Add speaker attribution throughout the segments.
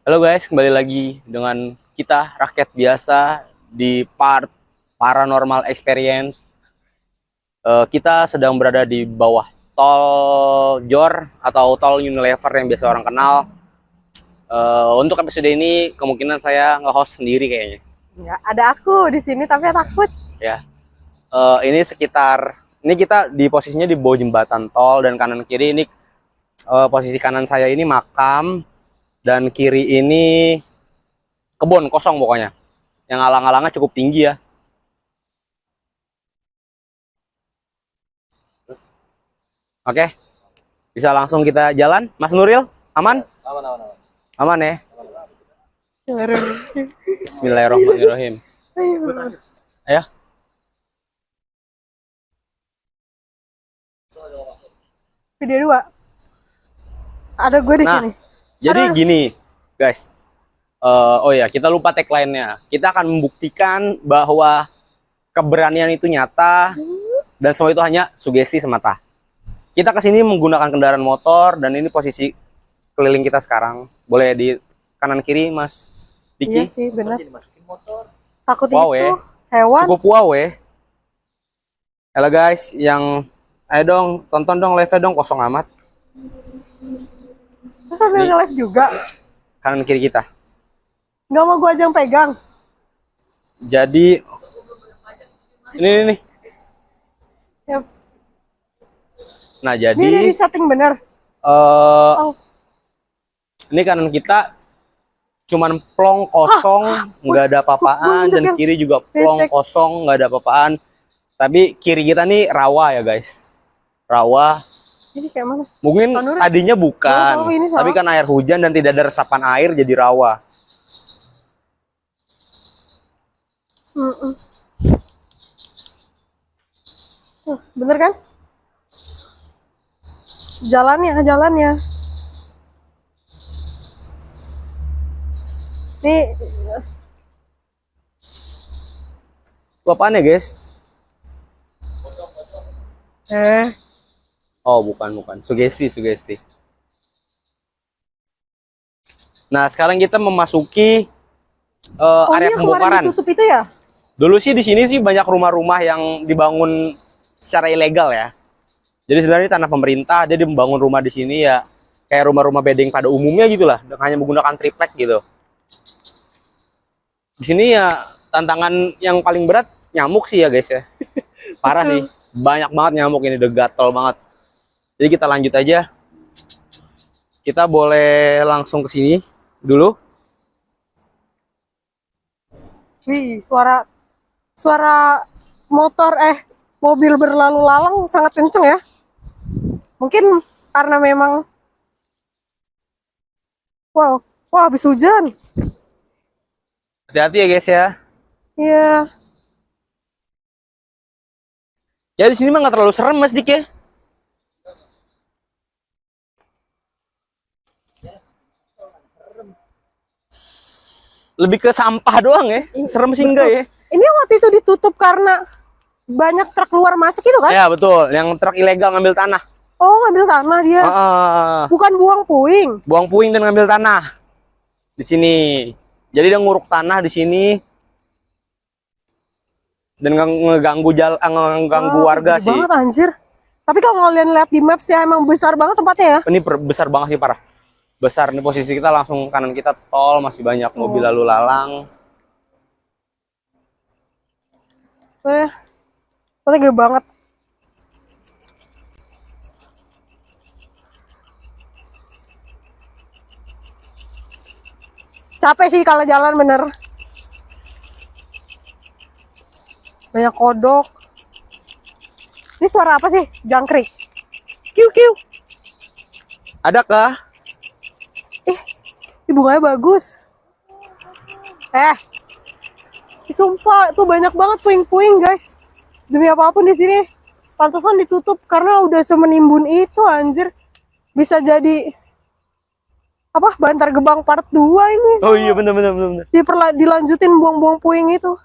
Speaker 1: Halo guys, kembali lagi dengan kita rakyat biasa di part Paranormal Experience. Kita sedang berada di bawah tol Jor atau tol Unilever yang biasa orang kenal. Untuk episode ini kemungkinan saya nge-host sendiri kayaknya.
Speaker 2: Ya, ada aku di sini tapi takut.
Speaker 1: Ya, ini sekitar ini kita di posisinya di bawah jembatan tol dan kanan kiri ini posisi kanan saya ini makam dan kiri ini kebun kosong pokoknya. Yang alang-alangnya cukup tinggi ya. Oke, bisa langsung kita jalan, Mas Nuril? Aman?
Speaker 3: Aman, aman, aman.
Speaker 1: Aman ya?
Speaker 2: Baru.
Speaker 1: Bismillahirrahmanirrahim. Ayo.
Speaker 2: Video 2. Ada gue di
Speaker 1: Nah,
Speaker 2: sini.
Speaker 1: jadi
Speaker 2: Aduh.
Speaker 1: gini, guys. Oh ya, kita lupa tagline-nya. Kita akan membuktikan bahwa keberanian itu nyata dan semua itu hanya sugesti semata. Kita kesini menggunakan kendaraan motor dan ini posisi keliling kita sekarang. Boleh di kanan kiri, Mas
Speaker 2: Iya
Speaker 1: Diki?
Speaker 2: sih, benar.
Speaker 3: Dimasukin motor.
Speaker 2: Takut
Speaker 1: Wow,
Speaker 2: itu
Speaker 1: ya.
Speaker 2: hewan.
Speaker 1: Cukup wow ya. Halo guys, yang ayo dong tonton dong live-nya dong, kosong amat.
Speaker 2: Terus sambil nge-live juga.
Speaker 1: Kanan kiri kita.
Speaker 2: Nggak mau gue aja yang pegang.
Speaker 1: Jadi ini.
Speaker 2: Ya,
Speaker 1: Nah,
Speaker 2: ini udah
Speaker 1: jadi
Speaker 2: di setting bener.
Speaker 1: eh
Speaker 2: Oh,
Speaker 1: ini kanan kita cuman plong kosong, nggak ada apa-apaan,
Speaker 2: gua
Speaker 1: dan
Speaker 2: yang
Speaker 1: kiri juga plong
Speaker 2: becek.
Speaker 1: kosong, nggak ada apa-apaan. Tapi kiri kita nih rawa ya guys, rawa.
Speaker 2: Ini kayak mana?
Speaker 1: Mungkin
Speaker 2: Tanur.
Speaker 1: tadinya bukan,
Speaker 2: Oh, ini salah.
Speaker 1: tapi kan air hujan dan tidak ada resapan air jadi rawa.
Speaker 2: Mm-mm. Bener kan? Jalannya. Nih,
Speaker 1: Itu apaan ya guys? Oh bukan, sugesti. Nah sekarang kita memasuki area
Speaker 2: ini yang kemarin
Speaker 1: pembongkaran.
Speaker 2: ditutup itu ya?
Speaker 1: Dulu sih di sini sih banyak rumah-rumah yang dibangun secara ilegal ya. Jadi sebenarnya ini tanah pemerintah, jadi membangun rumah di sini ya kayak rumah-rumah bedeng pada umumnya gitulah, hanya menggunakan triplek gitu. Di sini ya tantangan yang paling berat nyamuk sih ya guys ya. Parah sih, banyak banget nyamuk ini, udah gatel banget. Jadi kita lanjut aja. Kita boleh langsung ke sini dulu.
Speaker 2: Wih, suara mobil berlalu lalang sangat kenceng ya. Mungkin karena memang wow, habis hujan.
Speaker 1: Hati-hati ya guys ya.
Speaker 2: Iya.
Speaker 1: Ya di sini mah nggak terlalu serem Mas Dik ya. Lebih ke sampah doang ya. Serem sih enggak ya.
Speaker 2: Ini waktu itu ditutup karena banyak truk keluar masuk itu kan?
Speaker 1: Ya betul, yang truk ilegal ngambil tanah.
Speaker 2: Oh, ngambil tanah dia. Bukan buang puing.
Speaker 1: Buang puing dan ngambil tanah di sini. Jadi dia nguruk tanah di sini dan ngeganggu warga
Speaker 2: gede
Speaker 1: sih.
Speaker 2: banget anjir. Tapi kalau kalian lihat di maps ya emang besar banget tempatnya ya.
Speaker 1: Ini besar banget sih, parah. Besar nih posisi kita, langsung kanan kita tol, masih banyak mobil lalu lalang.
Speaker 2: Tempatnya gede banget. Capek sih kalau jalan bener. Banyak kodok. Ini suara apa sih? Jangkrik. Kiu kiu.
Speaker 1: Adakah?
Speaker 2: Ih, bunganya bagus. Sumpah, tuh banyak banget puing-puing, guys. Demi apapun di sini, pantesan ditutup karena udah semenimbun itu, anjir. Bisa jadi apa? Bantar Gebang part 2 ini.
Speaker 1: Oh iya, bener.
Speaker 2: Dilanjutin buang-buang puing itu.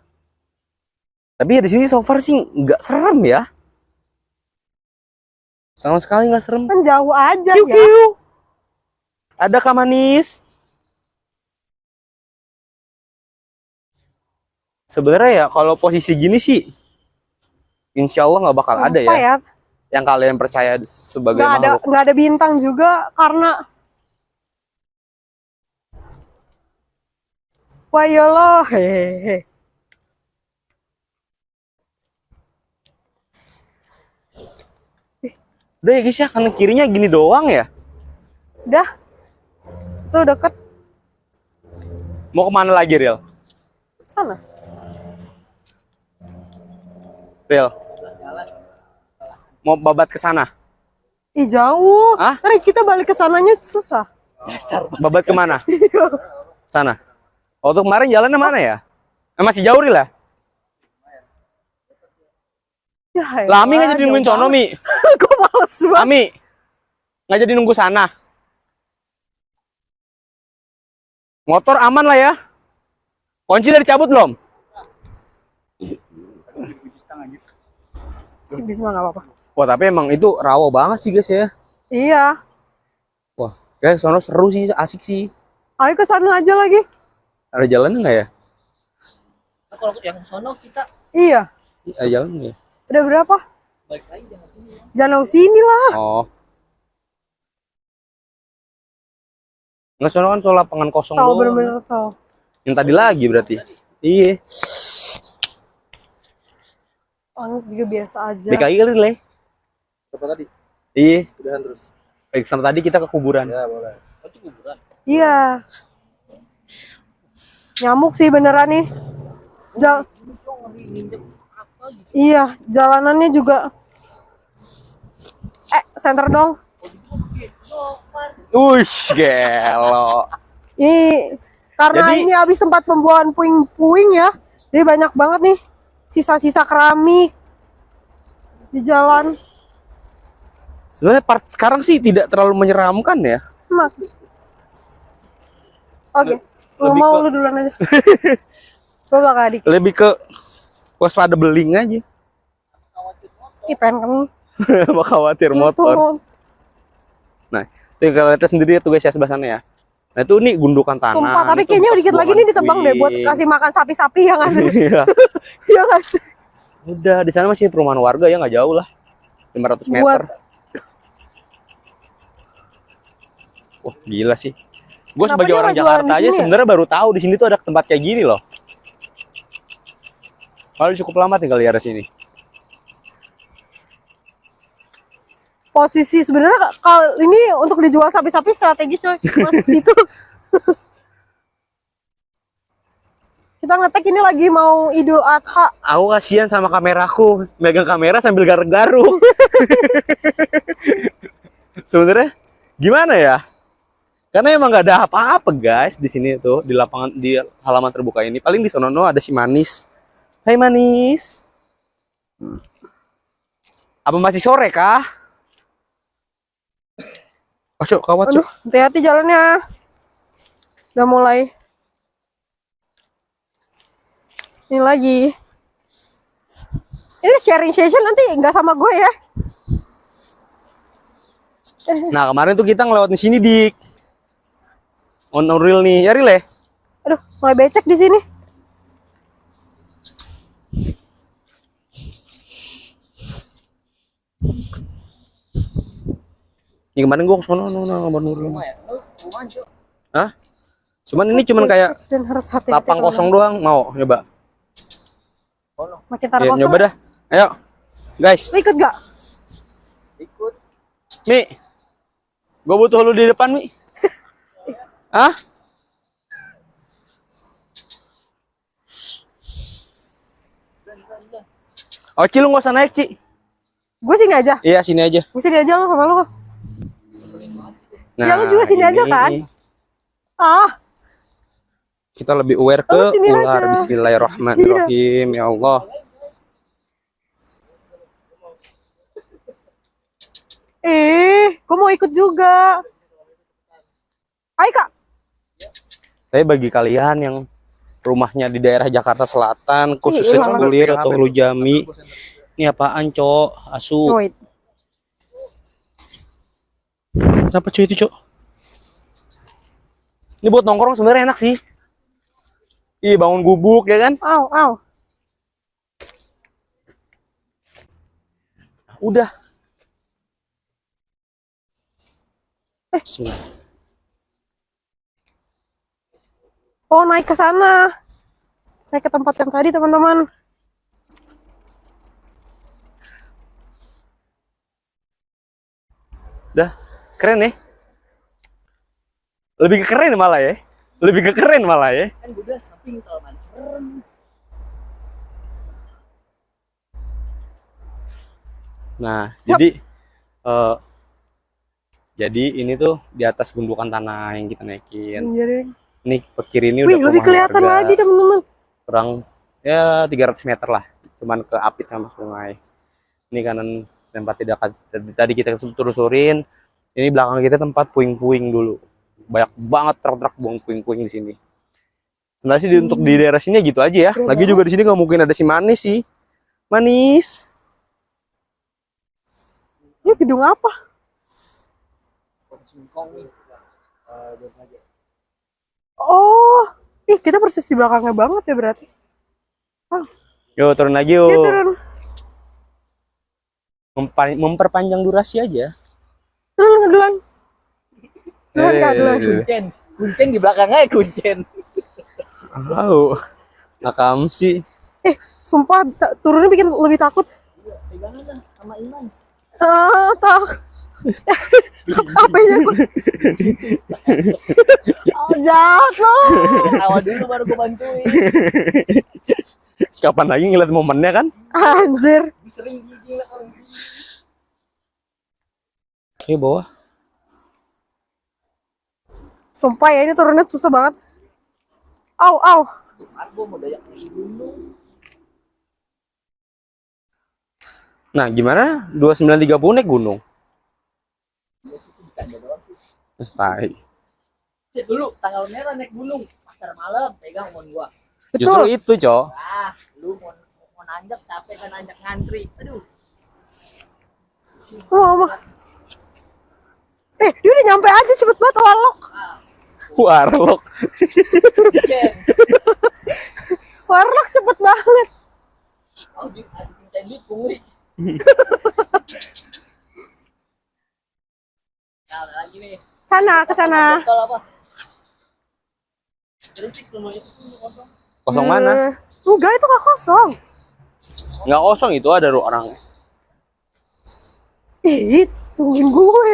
Speaker 1: Tapi ya di sini so far sih nggak serem ya. Sama sekali nggak serem.
Speaker 2: Kan jauh aja
Speaker 1: Kiu
Speaker 2: ya.
Speaker 1: kiu. Adakah manis? Sebenarnya ya kalau posisi gini sih, insya Allah nggak bakal ada
Speaker 2: Apa
Speaker 1: ya yang kalian percaya sebagai makhluk.
Speaker 2: Nggak ada bintang juga karena wah yalah, hehehe.
Speaker 1: Udah ya guys ya, kanan kirinya gini doang ya.
Speaker 2: Dah, tuh deket
Speaker 1: Mau kemana lagi, Riel?
Speaker 2: sana.
Speaker 1: Riel, mau babat ke sana?
Speaker 2: Ih jauh.
Speaker 1: Hah?
Speaker 2: Ntar kita balik ke sananya susah.
Speaker 1: Babat kemana? Sana. Oh, tuh kemarin jalannya mana ya? Masih jauh lah.
Speaker 2: Ya,
Speaker 1: Lah, Ami nggak jadi nungguin sono, Mi.
Speaker 2: Kok males banget.
Speaker 1: Ami nggak jadi nunggu sana. Motor aman lah ya. Kunci udah dicabut belum?
Speaker 2: Si bisa nggak apa-apa.
Speaker 1: Wah, tapi emang itu rawa banget sih guys ya.
Speaker 2: Iya.
Speaker 1: Wah, kayak sono seru sih, asik sih.
Speaker 2: Ayo ke sana aja lagi.
Speaker 1: Ada jalannya nggak ya?
Speaker 3: Nah, kalau yang sono kita
Speaker 2: Iya.
Speaker 1: Ada jalan nggak ya?
Speaker 2: Udah berapa?
Speaker 3: balik lagi jangan sini.
Speaker 2: Jangan sini lah.
Speaker 1: Oh. Nggak, sono kan soal lapangan kosong
Speaker 2: Tahu
Speaker 1: doang.
Speaker 2: bener-bener tahu.
Speaker 1: Yang tadi lagi berarti. Iya.
Speaker 2: Orang juga biasa aja.
Speaker 1: DKI kali Le.
Speaker 4: Apa tadi?
Speaker 1: Iya.
Speaker 4: Udahan terus.
Speaker 1: Sama tadi kita ke kuburan.
Speaker 4: Ya boleh.
Speaker 3: Oh, itu kuburan.
Speaker 2: Iya. Nyamuk sih beneran nih. Iya, jalanannya juga. Center dong.
Speaker 1: Uish, gelo.
Speaker 2: Ini karena
Speaker 1: Jadi-
Speaker 2: ini habis tempat pembuangan puing-puing ya. Jadi banyak banget nih sisa-sisa keramik di jalan.
Speaker 1: Sebenarnya part sekarang sih tidak terlalu menyeramkan ya.
Speaker 2: Mak. Oke, lu
Speaker 1: Lebih
Speaker 2: mau
Speaker 1: ke-
Speaker 2: lu duluan aja. Gue belakang adik.
Speaker 1: Lebih ke waspada beling aja.
Speaker 2: Ih, pengen kan.
Speaker 1: Mau khawatir motor. Nah, itu yang kalian lihat sendiri tuh guys ya sebelah sana ya. Nah, itu nih gundukan tanah.
Speaker 2: Sumpah, tapi
Speaker 1: itu
Speaker 2: kayaknya
Speaker 1: bekas
Speaker 2: dikit lagi nih
Speaker 1: buangan
Speaker 2: ditebang deh buat
Speaker 1: puing.
Speaker 2: kasih makan sapi-sapi yang ada.
Speaker 1: Iya.
Speaker 2: Iya nggak sih?
Speaker 1: Udah, di sana masih perumahan warga ya, nggak jauh lah. 500 meter.
Speaker 2: Buat
Speaker 1: Wah, gila sih. Gue
Speaker 2: Kenapa
Speaker 1: sebagai
Speaker 2: dia
Speaker 1: orang
Speaker 2: nggak jualan
Speaker 1: Jakarta
Speaker 2: di
Speaker 1: aja
Speaker 2: sini ya?
Speaker 1: sebenarnya baru tahu di sini tuh ada tempat kayak gini loh. Kalau cukup lama tinggal di area sini.
Speaker 2: posisi sebenarnya kalau ini untuk dijual sapi-sapi strategis coy, masuk situ. Kita ngetek ini lagi mau Idul Adha.
Speaker 1: Aku kasihan sama kameraku, megang kamera sambil garuk-garuk. Sebenarnya gimana ya? Karena emang nggak ada apa-apa guys di sini tuh, di lapangan, di halaman terbuka ini. Paling di sono ada si Manis. Hai Manis. Apa masih sore kah? Oh, Cok, kawat, Cok.
Speaker 2: Aduh, hati-hati jalannya. Udah mulai. Ini lagi. Ini sharing session nanti nggak sama gue ya.
Speaker 1: Nah, kemarin tuh kita ngelewatin sini, Dik. On real nih. Ya, Ril ya?
Speaker 2: Aduh, mulai becek di sini.
Speaker 1: Ini kemarin gua ke sono nomor Nuril.
Speaker 3: Rumah ya? Lu rumah Cok.
Speaker 1: Hah? Cuman ini cuman kayak
Speaker 2: Dan harus hati-hati
Speaker 1: lapang
Speaker 2: kalau
Speaker 1: kosong doang. Mau nyoba?
Speaker 2: makin taruh
Speaker 1: Ya,
Speaker 2: kosong.
Speaker 1: nyoba dah. Ayo. Guys,
Speaker 2: Lu ikut gak?
Speaker 3: Ikut.
Speaker 1: Mi. Gua butuh lu di depan, Mi. Hah? Oh, Ci, lu nggak usah naik, Ci.
Speaker 2: Gue sini aja.
Speaker 1: Iya, sini aja.
Speaker 2: Gue sini aja lo sama lo.
Speaker 1: Nah,
Speaker 2: Ya, lu juga sini aja, kan? Ah,
Speaker 1: Kita lebih aware ke
Speaker 2: Lu sini
Speaker 1: ular.
Speaker 2: aja.
Speaker 1: Bismillahirrahmanirrahim. Ya Allah.
Speaker 2: gue mau ikut juga. Ayo kak.
Speaker 1: Tapi bagi kalian yang rumahnya di daerah Jakarta Selatan, khususnya
Speaker 2: Iya,
Speaker 1: Cipulir atau Hulu Jami, ini apaan, Cok? Asu.
Speaker 2: Wait.
Speaker 1: Kenapa cuy itu, Cok? Ini buat nongkrong sebenarnya enak sih. Ih, bangun gubuk ya kan?
Speaker 2: Aw, aw.
Speaker 1: Udah. Bismillah.
Speaker 2: Oh, naik ke sana. Naik ke tempat yang tadi, teman-teman.
Speaker 1: Udah. Keren ya. Lebih ke keren malah ya. Lebih ke keren malah ya.
Speaker 3: Kan gue bilang samping kalau main serem.
Speaker 1: Nah,
Speaker 2: Yap.
Speaker 1: jadi ini tuh di atas gundukan tanah yang kita naikin.
Speaker 2: Iya deh.
Speaker 1: Nih ke kiri ini
Speaker 2: Wih,
Speaker 1: udah
Speaker 2: lebih
Speaker 1: rumah
Speaker 2: kelihatan
Speaker 1: warga.
Speaker 2: lagi, teman-teman.
Speaker 1: Kurang ya 300 meter lah. Cuman ke apit sama sungai. Ini kanan tempat tidak tadi kita terusurin. Ini belakang kita tempat puing-puing dulu. Banyak banget truk-truk buang puing-puing di sini. Sebenarnya sih untuk di daerah sini gitu aja ya.
Speaker 2: Keren
Speaker 1: Lagi juga di sini nggak mungkin ada si Manis sih. Manis.
Speaker 2: Ini gedung apa?
Speaker 3: Singkong nih.
Speaker 2: Oh, ih kita persis di belakangnya banget ya berarti.
Speaker 1: Yo turun lagi
Speaker 2: Dia
Speaker 1: yuk.
Speaker 2: turun,
Speaker 1: Memperpanjang durasi aja.
Speaker 2: turun, duluan. Duluan, Kak, duluan.
Speaker 3: Kuncen. Kuncen di belakangnya kuncen.
Speaker 1: Tahu. Nakam sih.
Speaker 2: Sumpah turunnya bikin lebih takut.
Speaker 3: Pegangan lah sama Iman.
Speaker 2: Ah, tak. Apanya gue? Oh, jahat loh.
Speaker 3: Awal dulu baru gue bantuin.
Speaker 1: Kapan lagi ngeliat momennya kan?
Speaker 2: Anjir.
Speaker 3: Sering gigi lah orang.
Speaker 1: Oke, bawah.
Speaker 2: Sumpah ya ini turunnya susah banget. Au, au.
Speaker 3: Aku mau dayak di gunung.
Speaker 1: Nah, gimana? 2930 naik gunung. Tai.
Speaker 3: Ya, dulu tanggal merah naik gunung. Pasar malam pegang mon gua.
Speaker 1: Justru
Speaker 2: Betul.
Speaker 1: itu, Cok.
Speaker 3: Ah, lu mau nanjak capek kan nanjak ngantri. Aduh.
Speaker 2: Oh, dia udah nyampe aja cepet banget, walok.
Speaker 1: Warlock.
Speaker 3: Kuncen.
Speaker 2: Warlock cepet banget.
Speaker 3: Audit tadi pungli. Nah, lagi nih.
Speaker 2: Sana, ke sana.
Speaker 3: Botol apa? Terus sih rumah itu kosong.
Speaker 1: Kosong mana?
Speaker 2: Enggak, itu gak kosong.
Speaker 1: Nggak kosong itu ada orang.
Speaker 2: Ih, tungguin gue.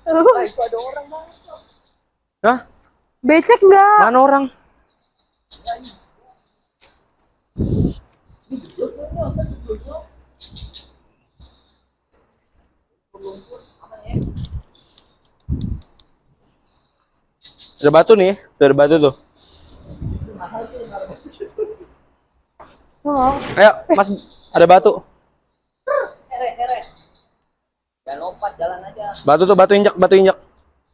Speaker 3: Nah, itu ada orang banget.
Speaker 1: Hah?
Speaker 2: Becek nggak?
Speaker 1: Mana orang? Ada batu nih, tuh ada batu tuh.
Speaker 2: Oh.
Speaker 1: Ayo, Mas, ada batu.
Speaker 3: Ere. Jangan lompat, jalan aja.
Speaker 1: Batu tuh, batu injak, batu injak.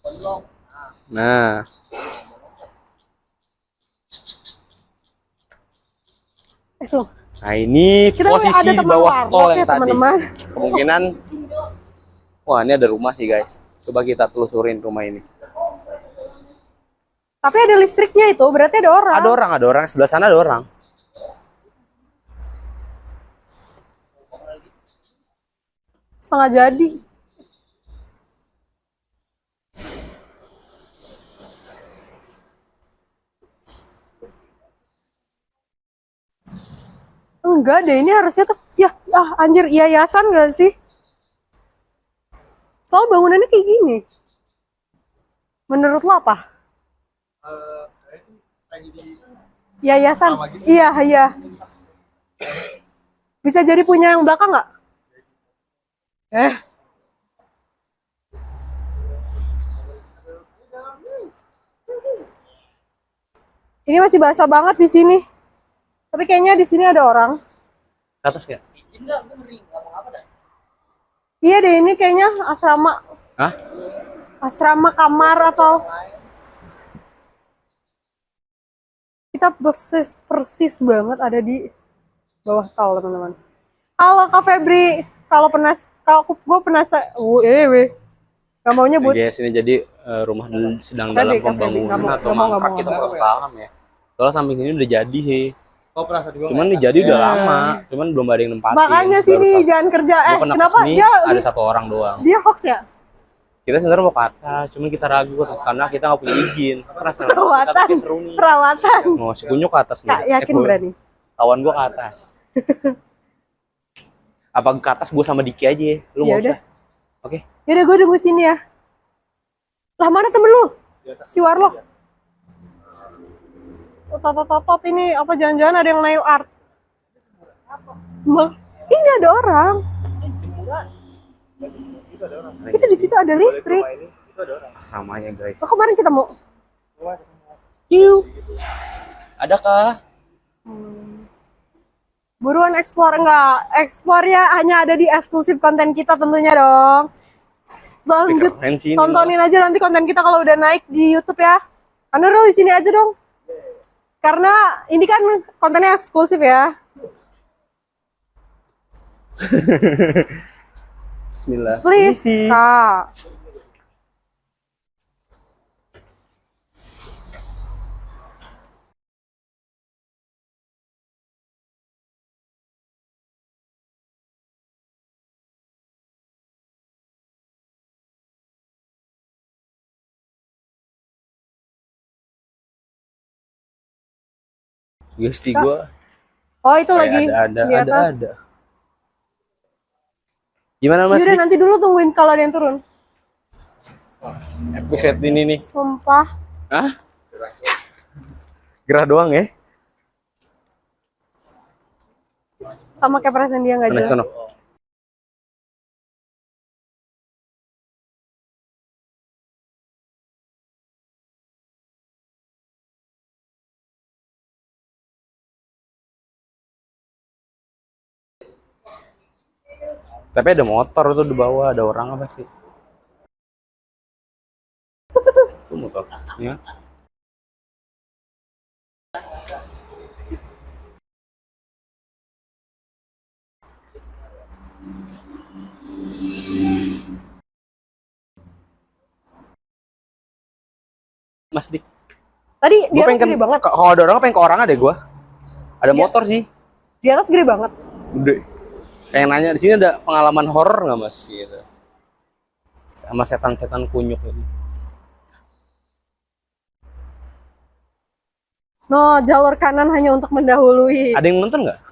Speaker 3: Gondrong.
Speaker 1: Nah,
Speaker 2: So,
Speaker 1: nah ini
Speaker 2: kita
Speaker 1: posisi
Speaker 2: ada
Speaker 1: di
Speaker 2: teman
Speaker 1: bawah
Speaker 2: warlock
Speaker 1: tol
Speaker 2: ya,
Speaker 1: yang tadi.
Speaker 2: teman-teman.
Speaker 1: Kemungkinan, wah ini ada rumah sih guys. Coba kita telusurin rumah ini.
Speaker 2: Tapi ada listriknya itu, berarti ada orang.
Speaker 1: Ada orang. Sebelah sana ada orang.
Speaker 2: Setengah jadi. Enggak deh, ini harusnya tuh anjir yayasan gak sih? Soal bangunannya kayak gini. Menurut lo apa? Yayasan. Iya. Bisa jadi punya yang belakang nggak? Ini masih basah banget di sini. Tapi kayaknya di sini ada orang.
Speaker 1: Ke atas ya?
Speaker 3: Izin nggak? Gue mering. Nggak mau apa dah.
Speaker 2: Iya deh, ini kayaknya asrama.
Speaker 1: Hah?
Speaker 2: Asrama kamar atau kita persis banget ada di bawah tol, teman-teman. Halo Kak Febri, kalau gue penasaran, gak mau nyebut.
Speaker 1: Guys, ini jadi rumah sedang dalam
Speaker 2: Kak Febri,
Speaker 1: pembangunan
Speaker 2: nggak mau,
Speaker 1: atau
Speaker 2: nggak mau,
Speaker 1: mangkrak
Speaker 2: nggak
Speaker 1: kita
Speaker 2: mau.
Speaker 1: kurang paham ya. Soalnya samping ini udah jadi sih.
Speaker 4: Oh, pernah tadi gua.
Speaker 1: Cuman nih jadi udah lama, cuman belum ada yang nempatin.
Speaker 2: Makanya sini jangan kerja. Kenapa dia
Speaker 1: ada satu orang doang.
Speaker 2: dia hoax ya?
Speaker 1: Kita sebenarnya mau ke atas, cuman kita ragu karena kita nggak punya izin.
Speaker 2: Perawatan.
Speaker 1: Seru nih.
Speaker 2: Perawatan.
Speaker 1: Mau si Kunyo ke atas nih.
Speaker 2: Kak, yakin berani?
Speaker 1: Kawan gua ke atas. Apa ke atas gua sama Diki aja ya? Lu
Speaker 2: Ya
Speaker 1: mau
Speaker 2: udah.
Speaker 1: Oke.
Speaker 2: Yaudah gue tunggu sini ya. Lah mana temen lu? Si Warlock. Oh, tot ini apa jangan-jangan ada yang nail art? Ini ada orang. Itu di situ ada listrik.
Speaker 1: Asramanya guys.
Speaker 2: Oh, kemarin kita mau.
Speaker 1: Kiu. Adakah?
Speaker 2: Buruan explore enggak? Explore ya hanya ada di eksklusif konten kita tentunya dong. Lanjut tontonin aja nanti konten kita kalau udah naik di YouTube ya. Anerul di sini aja dong. Karena ini kan kontennya eksklusif ya.
Speaker 1: Bismillah.
Speaker 2: Please. Kak.
Speaker 1: Sugesti gua.
Speaker 2: Oh, itu lagi
Speaker 1: ada,
Speaker 2: di atas.
Speaker 1: ada. Gimana Mas?
Speaker 2: Yaudah nanti dulu tungguin kalau ada yang turun.
Speaker 1: Episode ini nih.
Speaker 2: Sumpah.
Speaker 1: Hah? Gerah doang ya?
Speaker 2: Sama kayak perasaan dia nggak jelas.
Speaker 1: Sono. Tapi ada motor tuh di bawah, ada orang apa sih? Itu motor. Ya. Mas Dik.
Speaker 2: Tadi di
Speaker 1: Gua
Speaker 2: atas
Speaker 1: pengen
Speaker 2: gede banget.
Speaker 1: kalau ada orang pengen ke orang ada gua. Ada motor sih.
Speaker 2: Di atas gede banget.
Speaker 1: Gede. Pengen nanya di sini ada pengalaman horor nggak Mas gitu. Sama setan-setan kunyuk ini.
Speaker 2: No, jalur kanan hanya untuk mendahului.
Speaker 1: Ada yang nonton nggak?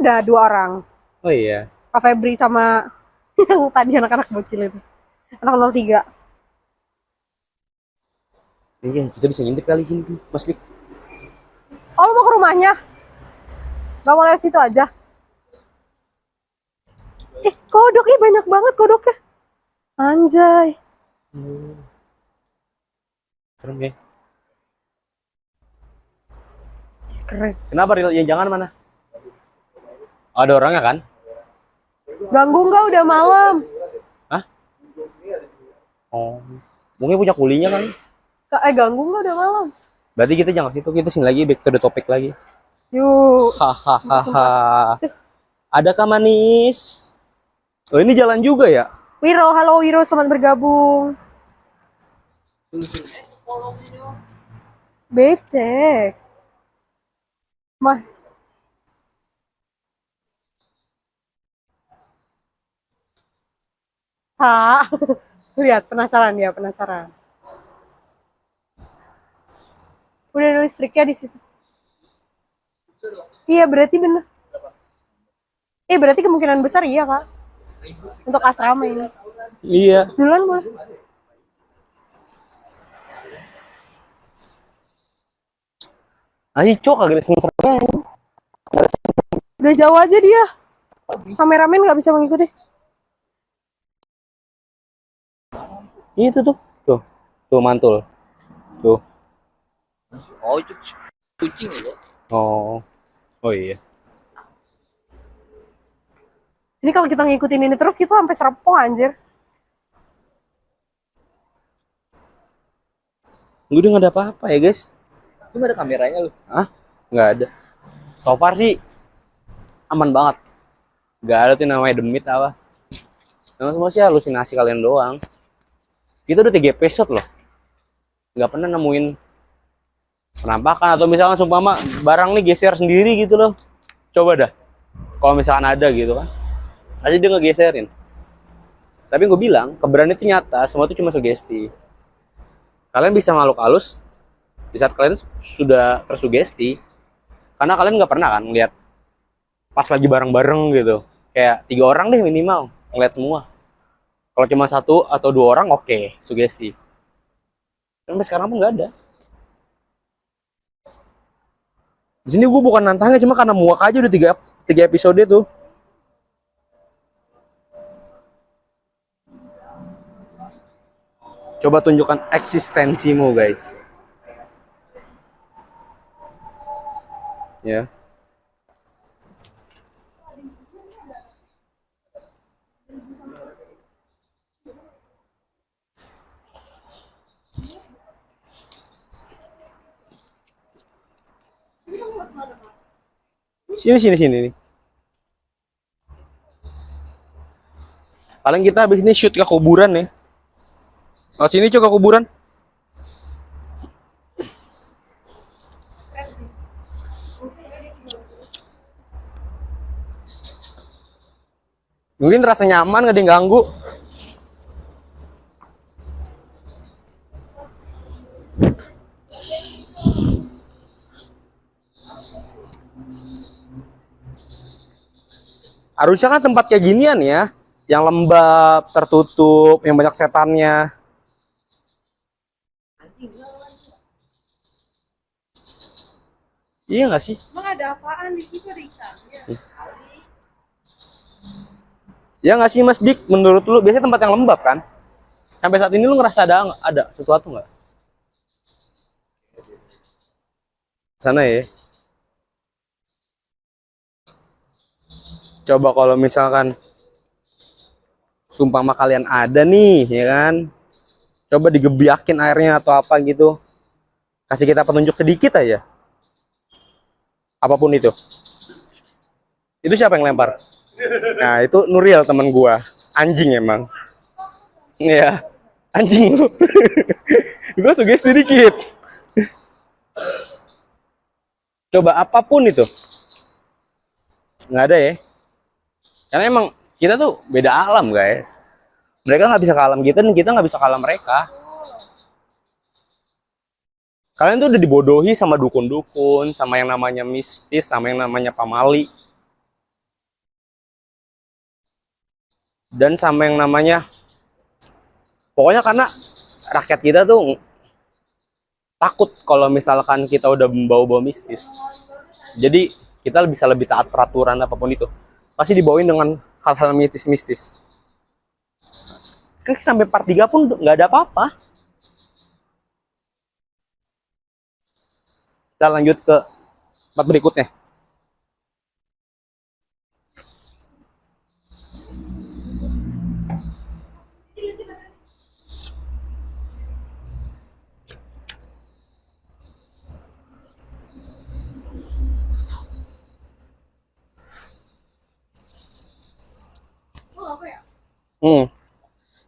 Speaker 2: Ada 2 orang.
Speaker 1: Oh iya.
Speaker 2: Kak Febri sama yang tadi anak-anak bocil itu. Anak 03.
Speaker 1: Iya, kita bisa ngintip kali sini tuh, Mas Dik.
Speaker 2: Oh, lu mau ke rumahnya? Gak mau lewat situ aja? Kodok, banyak banget kodoknya. Anjay.
Speaker 1: Serem ya.
Speaker 2: Keren.
Speaker 1: Kenapa Ril? Yang jangan mana? Ada orangnya kan?
Speaker 2: Ganggu nggak udah malam?
Speaker 1: Hah? Oh, mungkin punya kulinya kan?
Speaker 2: Ganggu nggak udah malam?
Speaker 1: Berarti kita jangan situ, kita sini lagi, back to the topic lagi.
Speaker 2: Yuk.
Speaker 1: Hahaha. Adakah manis? Oh ini jalan juga ya?
Speaker 2: Wiro, halo Wiro, selamat bergabung. Becek. Mah. Lihat, penasaran ya, penasaran. Udah ada listriknya di situ. Iya, berarti bener. Berarti kemungkinan besar iya, Kak. Untuk asrama ini.
Speaker 1: Iya.
Speaker 2: Duluan boleh.
Speaker 1: Asih cok agak serem.
Speaker 2: Udah jauh aja dia. Kameramen nggak bisa mengikuti.
Speaker 1: Itu tuh. Tuh mantul. Tuh.
Speaker 3: Oh itu kucing loh.
Speaker 1: Oh. Oh iya.
Speaker 2: Ini kalau kita ngikutin ini terus kita sampai Serpong anjir.
Speaker 1: Udah nggak ada apa-apa ya guys.
Speaker 3: Cuma ada kameranya loh.
Speaker 1: Hah? Nggak ada. So far sih aman banget. Nggak ada tuh namanya demit apa. Yang semua sih halusinasi kalian doang. Kita udah 3 episode loh. Nggak pernah nemuin penampakan atau misalkan sumpama barang nih geser sendiri gitu loh. Coba dah. Kalau misalkan ada gitu kan. Pasti dia ngegeserin. Tapi gue bilang, keberanian itu nyata, semua itu cuma sugesti. Kalian bisa makhluk halus di saat kalian sudah tersugesti. Karena kalian nggak pernah kan ngeliat pas lagi bareng-bareng gitu. Kayak 3 orang deh minimal ngeliat semua. Kalau cuma 1 atau 2 orang oke, sugesti. Sampai sekarang pun nggak ada. Di sini gue bukan nantangnya, cuma karena muak aja udah 3 episode tuh. Coba tunjukkan eksistensimu, guys. Ya. Sini nih. Paling kita habis ini shoot ke kuburan ya. Oh, sini coba ke kuburan. Mungkin rasa nyaman, gak ada yang ganggu. Harusnya kan tempat kayak ginian ya, yang lembab, tertutup, yang banyak setannya. Iya nggak sih?
Speaker 2: Emang ada apaan di situ, Rika?
Speaker 1: Ya nggak sih Mas Dik? Menurut lu biasanya tempat yang lembab kan? Sampai saat ini lu ngerasa ada sesuatu nggak? Sana ya. Coba kalau misalkan sumpama kalian ada nih, ya kan? Coba digebiakin airnya atau apa gitu. Kasih kita petunjuk sedikit aja. Apapun itu. Itu siapa yang lempar? Nah, itu Nuril teman gua. Anjing emang. Iya. Anjing lu. Gua sugesti dikit. Coba apapun itu. Nggak ada ya. Karena emang kita tuh beda alam, guys. Mereka nggak bisa ke alam kita dan kita nggak bisa ke alam mereka. Kalian tuh udah dibodohi sama dukun-dukun, sama yang namanya mistis, sama yang namanya pamali. Dan sama yang namanya, pokoknya karena rakyat kita tuh takut kalau misalkan kita udah bau-bau mistis. Jadi kita bisa lebih taat peraturan apapun itu. Pasti dibawain dengan hal-hal mistis-mistis. Kan sampai part 3 pun nggak ada apa-apa. Kita lanjut ke part berikutnya.
Speaker 2: Oh, apa ya?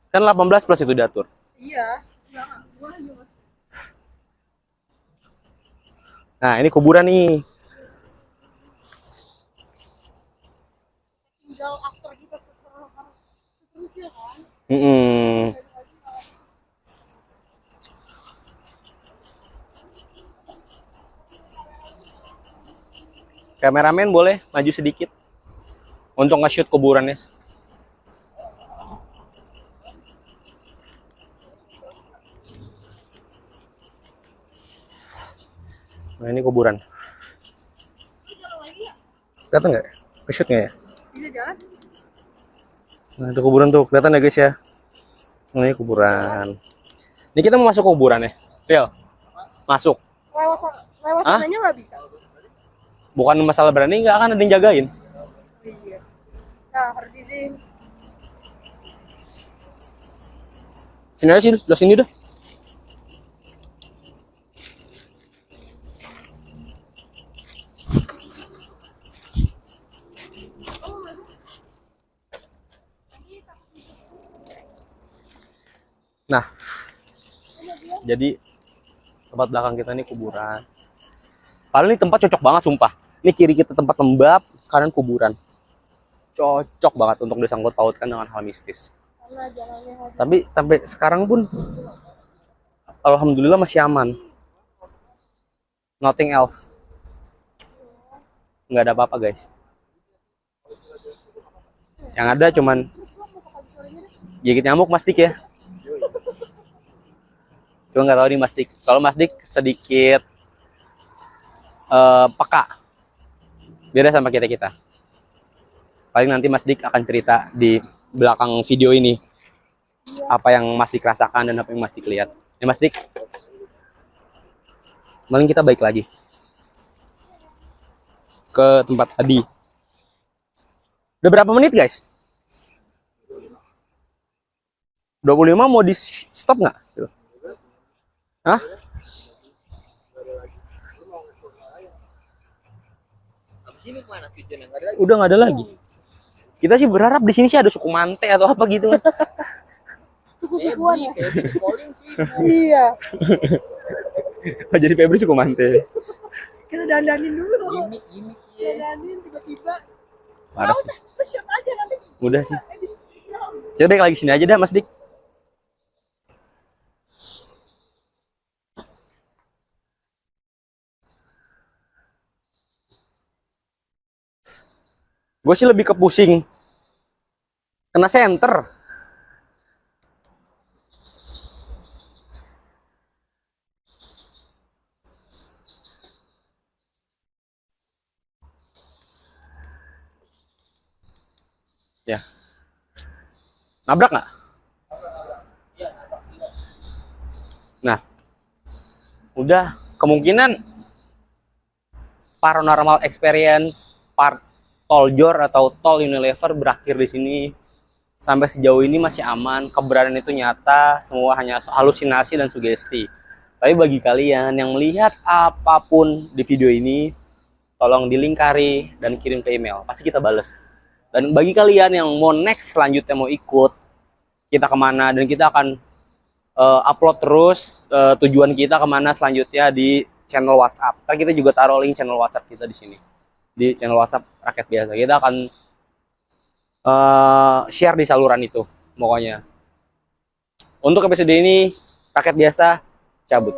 Speaker 1: Kan 18 plus itu diatur.
Speaker 2: Iya. Gua juga.
Speaker 1: Nah, ini kuburan nih.
Speaker 2: Tinggal after kita seterusnya kan.
Speaker 1: Kameramen boleh maju sedikit untuk nge-shoot kuburannya. Nah, ini kuburan. Kelihatan nggak? Ke-shoot nggak ya?
Speaker 2: Bisa jalan?
Speaker 1: Nah, itu kuburan tuh. Kelihatan ya guys ya? Nah, ini kuburan. Ini kita mau masuk kuburan ya? Real? Masuk.
Speaker 2: Lewat
Speaker 1: Hah?
Speaker 2: sananya nggak bisa.
Speaker 1: Bukan masalah berani, nggak akan ada yang jagain.
Speaker 2: Iya. Nah, harus izin.
Speaker 1: Sini aja sih, udah sini dah. Nah, jadi tempat belakang kita ini kuburan. Padahal ini tempat cocok banget sumpah. Ini kiri kita tempat lembab, kanan kuburan. Cocok banget untuk disangkut pautkan dengan hal mistis.
Speaker 2: Karena jalannya
Speaker 1: Tapi sampai sekarang pun alhamdulillah masih aman. Nothing else. Nggak ada apa-apa guys. Yang ada cuman gigit nyamuk Mas Dik ya. Cuma nggak tahu nih Mas Dik. Kalau Mas Dik sedikit peka. Beda sama kita-kita. Paling nanti Mas Dik akan cerita di belakang video ini. Apa yang Mas Dik rasakan dan apa yang Mas Dik lihat. Ya Mas Dik. Maling kita balik lagi ke tempat tadi. Udah berapa menit guys? 25 mau di stop nggak? Hah?
Speaker 3: Sini kemana tujuannya? Nggak ada lagi.
Speaker 1: Udah nggak ada lagi. Kita sih berharap di sini sih ada suku Mante atau apa gitu kan.
Speaker 2: suku-sukuan ya.
Speaker 3: Kayak di calling sih.
Speaker 2: Iya.
Speaker 1: Jadi Febri suku Mante.
Speaker 2: Kita dandanin dulu.
Speaker 3: Gimik ya.
Speaker 2: Dandanin tiba-tiba.
Speaker 1: Parah.
Speaker 2: Kita shot aja nanti.
Speaker 1: Udah sih. Coba balik lagi sini aja dah Mas Dik. Gue sih lebih ke pusing kena senter. Ya. Nabrak nggak? Nah, udah kemungkinan paranormal experience part Toljor atau Tol Unilever berakhir di sini. Sampai sejauh ini masih aman, keberadaan itu nyata, semua hanya halusinasi dan sugesti. Tapi bagi kalian yang melihat apapun di video ini, tolong dilingkari dan kirim ke email, pasti kita bales. Dan bagi kalian yang mau next selanjutnya mau ikut kita kemana, dan kita akan upload terus tujuan kita kemana selanjutnya di channel WhatsApp. Kan kita juga taruh link channel WhatsApp kita di sini, di channel WhatsApp Rakyat Biasa. Kita akan share di saluran itu pokoknya. Untuk episode ini Rakyat Biasa cabut.